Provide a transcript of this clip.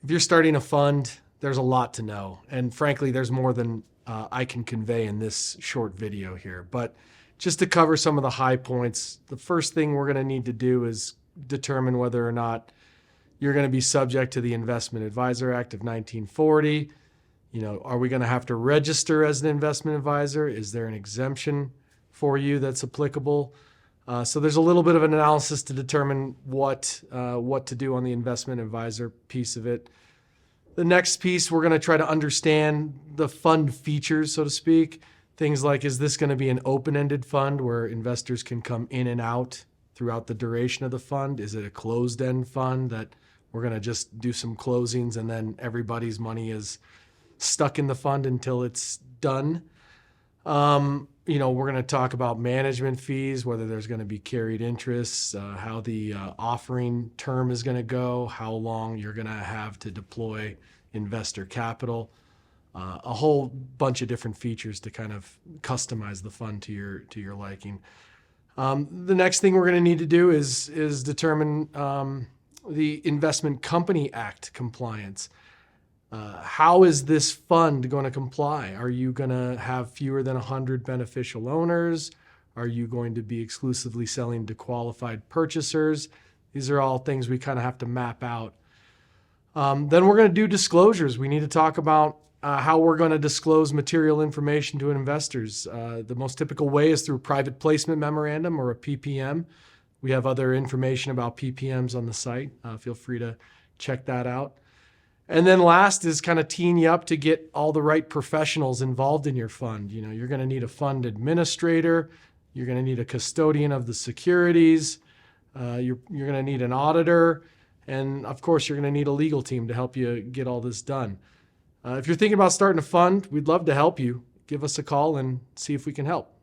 If you're starting a fund, there's a lot to know. And frankly, there's more than I can convey in this short video here. But just to cover some of the high points, the first thing we're going to need to do is determine whether or not you're going to be subject to the Investment Advisor Act of 1940. Are we going to have to register as an investment advisor? Is there an exemption for you that's applicable? So there's a little bit of an analysis to determine what to do on the investment advisor piece of it. The next piece, we're going to try to understand the fund features, so to speak. Things like, is this going to be an open-ended fund where investors can come in and out throughout the duration of the fund? Is it a closed-end fund that we're going to just do some closings and then everybody's money is stuck in the fund until it's done? We're going to talk about management fees, whether there's going to be carried interests, how the offering term is going to go, how long you're going to have to deploy investor capital, a whole bunch of different features to kind of customize the fund to your liking. The next thing we're going to need to do is determine the Investment Company Act compliance. How is this fund going to comply? Are you going to have fewer than 100 beneficial owners? Are you going to be exclusively selling to qualified purchasers? These are all things we kind of have to map out. Then we're going to do disclosures. We need to talk about how we're going to disclose material information to investors. The most typical way is through private placement memorandum or a PPM. We have other information about PPMs on the site. Feel free to check that out. And then last is kind of teeing you up to get all the right professionals involved in your fund. You're going to need a fund administrator. You're going to need a custodian of the securities. You're going to need an auditor. And of course, you're going to need a legal team to help you get all this done. If you're thinking about starting a fund, we'd love to help you. Give us a call and see if we can help.